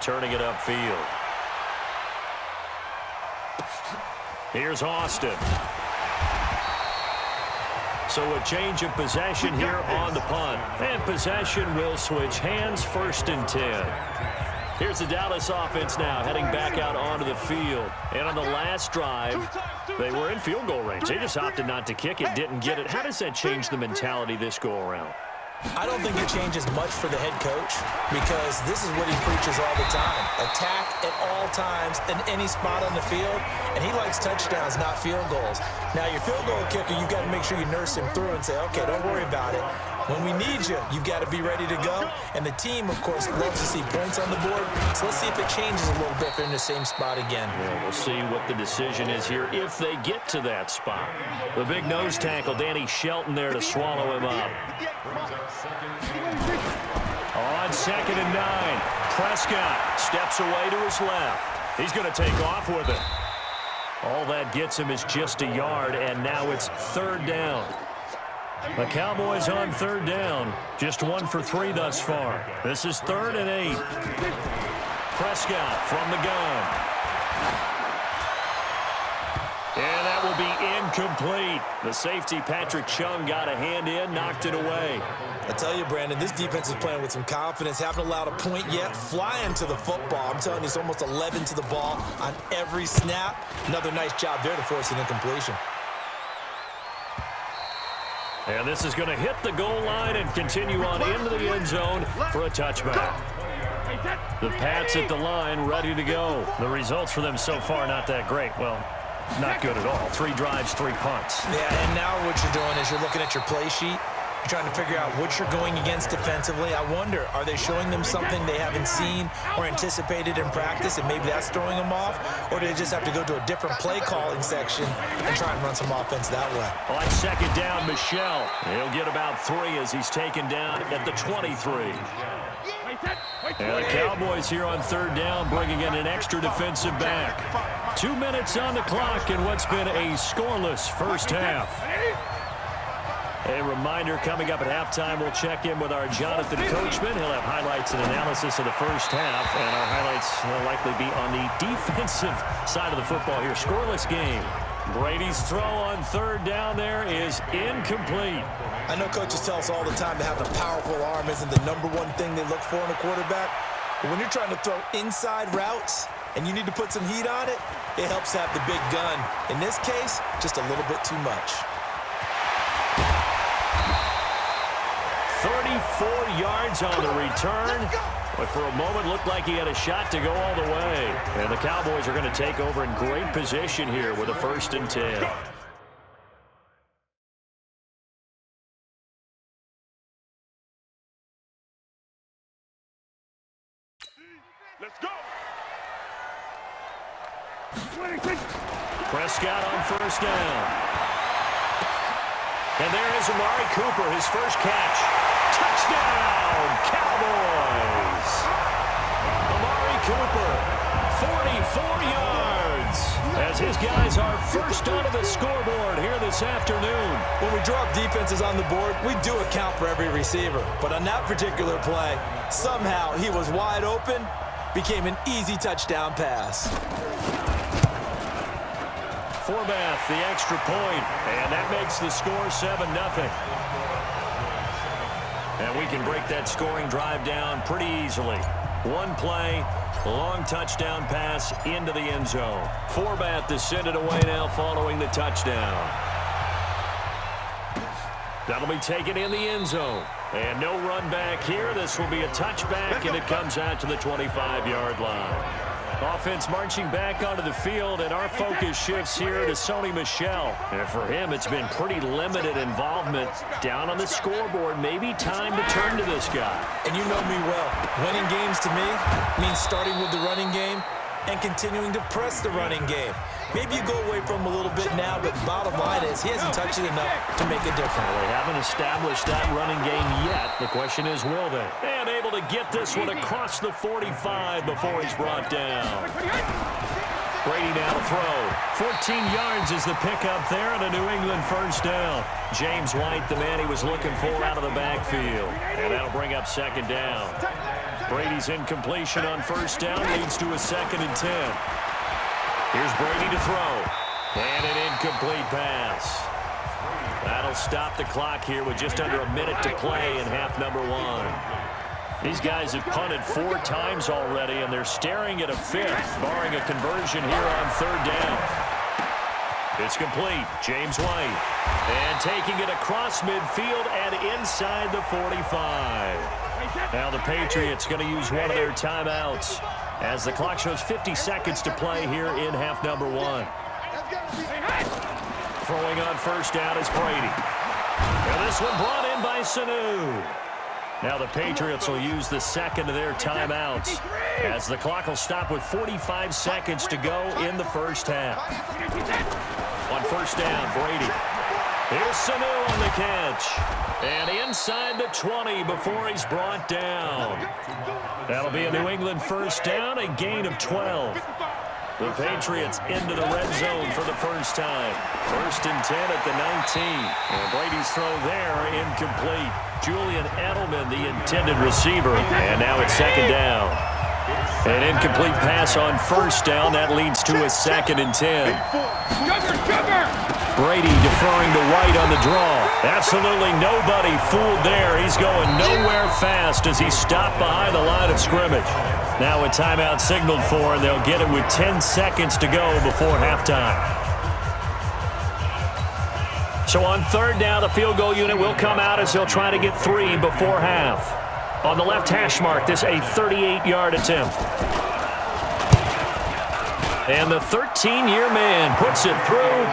returning it upfield. Here's Austin. So a change of possession here on the punt. And possession will switch hands, 1st and 10. Here's the Dallas offense now heading back out onto the field. And on the last drive, they were in field goal range. They just opted not to kick it, didn't get it. How does that change the mentality this go-around? I don't think it changes much for the head coach because this is what he preaches all the time. Attack at all times in any spot on the field, and he likes touchdowns, not field goals. Now, your field goal kicker, you've got to make sure you nurse him through and say, okay, don't worry about it. When we need you, you've got to be ready to go. And the team, of course, loves to see points on the board. So let's see if it changes a little bit if they're in the same spot again. Yeah, we'll see what the decision is here if they get to that spot. The big nose tackle, Danny Shelton there to swallow him up. On 2nd and 9, Prescott steps away to his left. He's going to take off with it. All that gets him is just a yard, and now it's 3rd down. The Cowboys on 3rd down, just 1 for 3 thus far. This is 3rd and 8. Prescott from the gun. And that will be incomplete. The safety, Patrick Chung, got a hand in, knocked it away. I tell you, Brandon, this defense is playing with some confidence. Haven't allowed a point yet. Flying to the football. I'm telling you, it's almost 11 to the ball on every snap. Another nice job there to force an incompletion. And this is going to hit the goal line and continue on into the end zone for a touchback. The Pats at the line, ready to go. The results for them so far not that great. Well, not good at all. 3 drives, 3 punts. Yeah, and now what you're doing is you're looking at your play sheet. You're trying to figure out what you're going against defensively. I wonder, are they showing them something they haven't seen or anticipated in practice, and maybe that's throwing them off? Or do they just have to go to a different play calling section and try and run some offense that way? On 2nd down, Michel. He'll get about 3 as he's taken down at the 23. And the Cowboys here on 3rd down, bringing in an extra defensive back. 2 minutes on the clock in what's been a scoreless first half. A reminder, coming up at halftime, we'll check in with our Jonathan Coachman. He'll have highlights and analysis of the first half, and our highlights will likely be on the defensive side of the football here. Scoreless game. Brady's throw on 3rd down there is incomplete. I know coaches tell us all the time that having a powerful arm isn't the #1 thing they look for in a quarterback. But when you're trying to throw inside routes and you need to put some heat on it, it helps have the big gun. In this case, just a little bit too much. 34 yards on the return, but for a moment looked like he had a shot to go all the way. And the Cowboys are going to take over in great position here with a 1st and 10. Let's go. Prescott on 1st down. And there is Amari Cooper, his first catch. Touchdown, Cowboys! Amari Cooper, 44 yards, as his guys are first onto the scoreboard here this afternoon. When we drop defenses on the board, we do account for every receiver. But on that particular play, somehow he was wide open, became an easy touchdown pass. Forbath, the extra point, and that makes the score 7-0. And we can break that scoring drive down pretty easily. 1 play, long touchdown pass into the end zone. Forbath to send it away now following the touchdown. That'll be taken in the end zone. And no run back here. This will be a touchback, and it comes out to the 25-yard line. Offense marching back onto the field, and our focus shifts here to Sony Michel. And for him, it's been pretty limited involvement down on the scoreboard. Maybe time to turn to this guy. And you know me well. Winning games to me means starting with the running game and continuing to press the running game. Maybe you go away from him a little bit now, but bottom line is he hasn't touched it enough to make a difference. Well, they haven't established that running game yet. The question is, will they? And able to get this one across the 45 before he's brought down. Brady now to throw. 14 yards is the pickup there, and a New England first down. James White, the man he was looking for out of the backfield. And that'll bring up 2nd down. Brady's incompletion on first down leads to a 2nd and 10. Here's Brady to throw. And an incomplete pass. That'll stop the clock here with just under a minute to play in half number 1. These guys have punted 4 times already, and they're staring at a 5th, barring a conversion here on 3rd down. It's complete. James White. And taking it across midfield and inside the 45. Now the Patriots going to use one of their timeouts as the clock shows 50 seconds to play here in half number 1. Throwing on first down is Brady. And this one brought in by Sanu. Now the Patriots will use the second of their timeouts as the clock will stop with 45 seconds to go in the first half. On first down, Brady. Here's Sanu on the catch. And inside the 20 before he's brought down. That'll be a New England first down, a gain of 12. The Patriots into the red zone for the first time. 1st and 10 at the 19. And Brady's throw there incomplete. Julian Edelman, the intended receiver. And now it's 2nd down. An incomplete pass on first down. That leads to a 2nd and 10. Brady deferring to White on the draw. Absolutely nobody fooled there. He's going nowhere fast as he's stopped behind the line of scrimmage. Now a timeout signaled for, and they'll get it with 10 seconds to go before halftime. So on 3rd down, the field goal unit will come out as they'll try to get 3 before half. On the left hash mark, this a 38-yard attempt. And the 13-year man puts it through.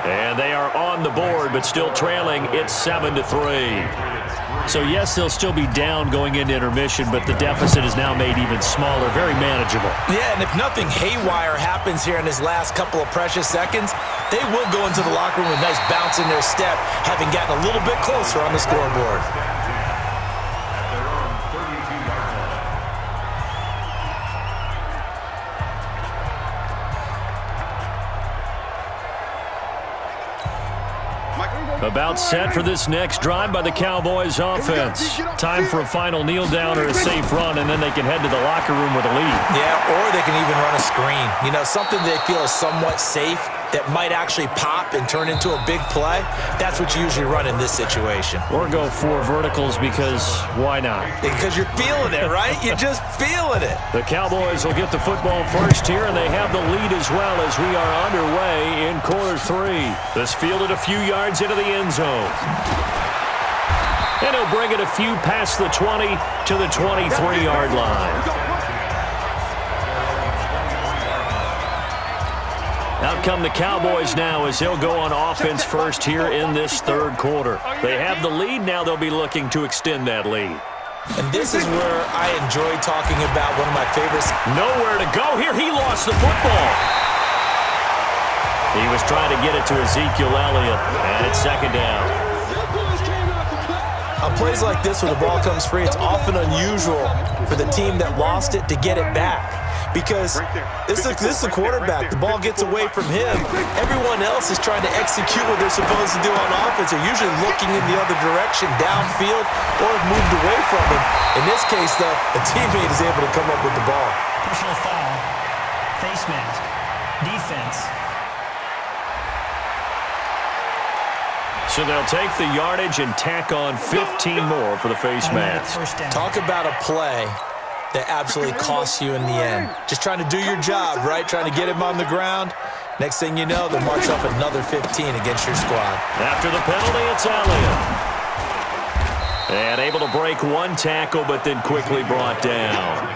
And they are on the board, but still trailing. It's 7-3. So, yes, they'll still be down going into intermission, but the deficit is now made even smaller, very manageable. Yeah, and if nothing haywire happens here in his last couple of precious seconds, they will go into the locker room with a nice bounce in their step, having gotten a little bit closer on the scoreboard. About set for this next drive by the Cowboys offense. Time for a final kneel down or a safe run, and then they can head to the locker room with a lead. Yeah, or they can even run a screen. You know, something they feel is somewhat safe that might actually pop and turn into a big play. That's what you usually run in this situation. Or go 4 verticals because why not? Because you're feeling it, right? You're just feeling it. The Cowboys will get the football first here, and they have the lead as well as we are underway in quarter 3. This fielded a few yards into the end zone. And he'll bring it a few past the 20 to the 23-yard line. Out come the Cowboys now as they'll go on offense first here in this 3rd quarter. They have the lead. Now they'll be looking to extend that lead. And this is where I enjoy talking about one of my favorites. Nowhere to go here. He lost the football. He was trying to get it to Ezekiel Elliott, and it's 2nd down. On plays like this where the ball comes free, it's often unusual for the team that lost it to get it back. Because this is the quarterback. The ball gets away from him. Everyone else is trying to execute what they're supposed to do on offense. They're usually looking in the other direction, downfield, or have moved away from him. In this case, though, a teammate is able to come up with the ball. Personal foul, face mask, defense. So they'll take the yardage and tack on 15 more for the face mask. Talk about a play that absolutely costs you in the end. Just trying to do your job, right? Trying to get him on the ground. Next thing you know, they'll march up another 15 against your squad. After the penalty, it's Elliott. And able to break one tackle, but then quickly brought down.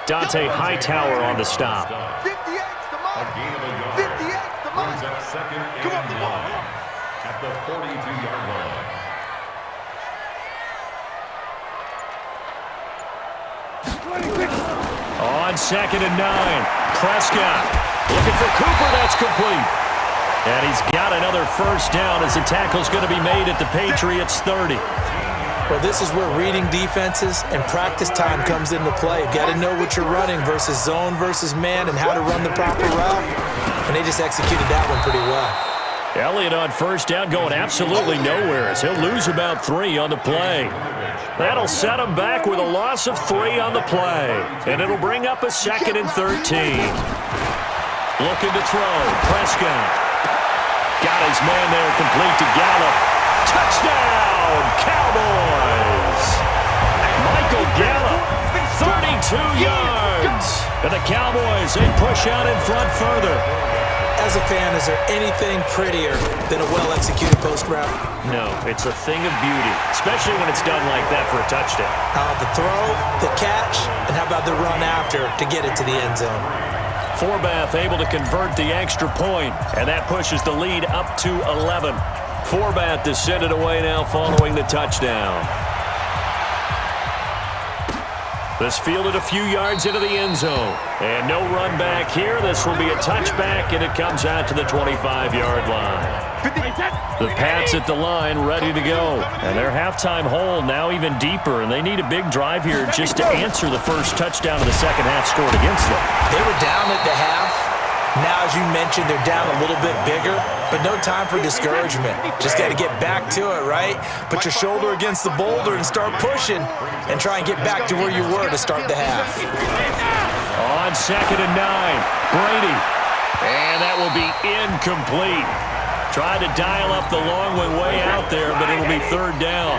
Dante Hightower on the stop. 58's the mark. 58's the mark. Come on, the ball. At the 42-yard line. On 2nd and 9, Prescott looking for Cooper. That's complete. And he's got another first down as the tackle's going to be made at the Patriots' 30. Well, this is where reading defenses and practice time comes into play. You got to know what you're running versus zone versus man and how to run the proper route. And they just executed that one pretty well. Elliott on first down going absolutely nowhere as he'll lose about 3 on the play. That'll set him back with a loss of 3 on the play. And it'll bring up a 2nd and 13. Looking to throw. Prescott. Got his man there, complete to Gallup. Touchdown, Cowboys! Michael Gallup, 32 yards. And the Cowboys, they push out in front further. As a fan, is there anything prettier than a well-executed post route? No, it's a thing of beauty, especially when it's done like that for a touchdown. How about the throw, the catch, and how about the run after to get it to the end zone? Forbath able to convert the extra point, and that pushes the lead up to 11. Forbath to send it away now following the touchdown. This fielded a few yards into the end zone. And no run back here. This will be a touchback, and it comes out to the 25-yard line. The Pats at the line ready to go. And their halftime hole now even deeper, and they need a big drive here just to answer the first touchdown of the second half scored against them. They were down at the half. Now, as you mentioned, they're down a little bit bigger, but no time for discouragement. Just got to get back to it, right? Put your shoulder against the boulder and start pushing and try and get back to where you were to start the half. On 2nd and 9, Brady. And that will be incomplete. Tried to dial up the long way out there, but it'll be 3rd down.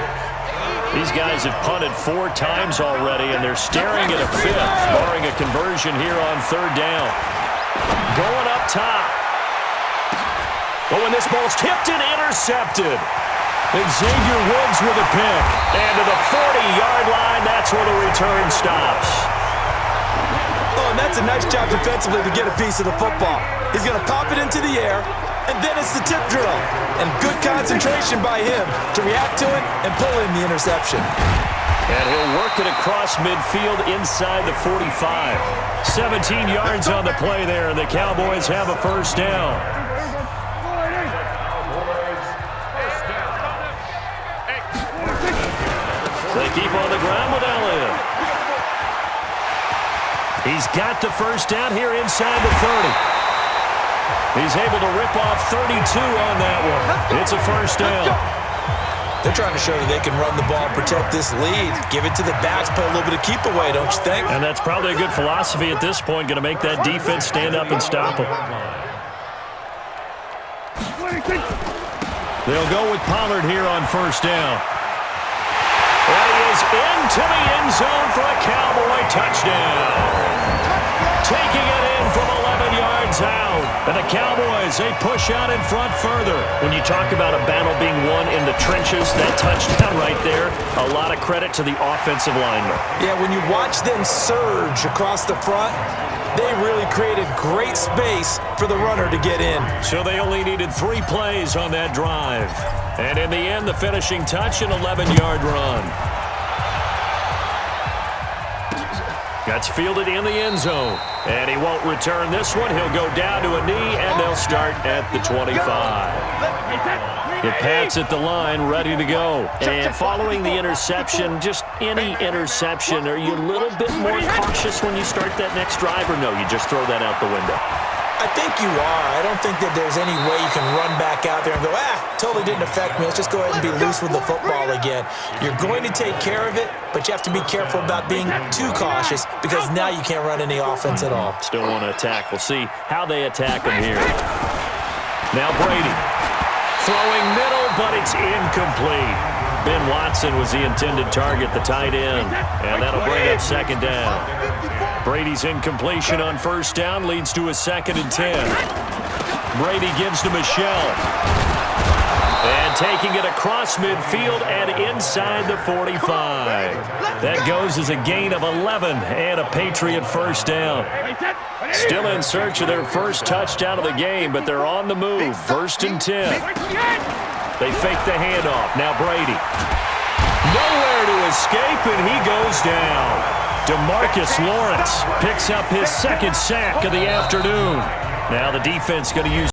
These guys have punted 4 times already, and they're staring at a 5th, barring a conversion here on 3rd down. Going up top. Oh, and this ball's tipped and intercepted. And Xavier Woods with a pick. And to the 40-yard line, that's where the return stops. Oh, and that's a nice job defensively to get a piece of the football. He's going to pop it into the air, and then it's the tip drill. And good concentration by him to react to it and pull in the interception. And he'll work it across midfield inside the 45. 17 yards on the play there, and the Cowboys have a first down. They keep on the ground with Elliott. He's got the first down here inside the 30. He's able to rip off 32 on that one. It's a first down. They're trying to show that they can run the ball, protect this lead, give it to the backs, play a little bit of keep away, don't you think? And that's probably a good philosophy at this point, going to make that defense stand up and stop them. They'll go with Pollard here on first down. And he is into the end zone for a Cowboy touchdown. Taking it in from 11 yards out. And the Cowboys, they push out in front further. When you talk about a battle being won in the trenches, that touchdown right there, a lot of credit to the offensive linemen. Yeah, when you watch them surge across the front, they really created great space for the runner to get in. So they only needed 3 plays on that drive. And in the end, the finishing touch, an 11-yard run. That's fielded in the end zone. And he won't return this one. He'll go down to a knee, and they'll start at the 25. The Pats at the line, ready to go. And following the interception, just any interception, are you a little bit more cautious when you start that next drive, or no, you just throw that out the window? I think you are. I don't think that there's any way you can run back out there and go, totally didn't affect me. Let's just go ahead and be loose with the football again. You're going to take care of it, but you have to be careful about being too cautious because now you can't run any offense at all. Still want to attack. We'll see how they attack him here. Now Brady. Throwing middle, but it's incomplete. Ben Watson was the intended target, the tight end, and that'll bring up 2nd down. Brady's incompletion on first down leads to a 2nd and 10. Brady gives to Michelle. And taking it across midfield and inside the 45. That goes as a gain of 11 and a Patriot first down. Still in search of their first touchdown of the game, but they're on the move. 1st and 10. They fake the handoff. Now Brady. Nowhere to escape, and he goes down. DeMarcus Lawrence picks up his 2nd sack of the afternoon. Now the defense going to use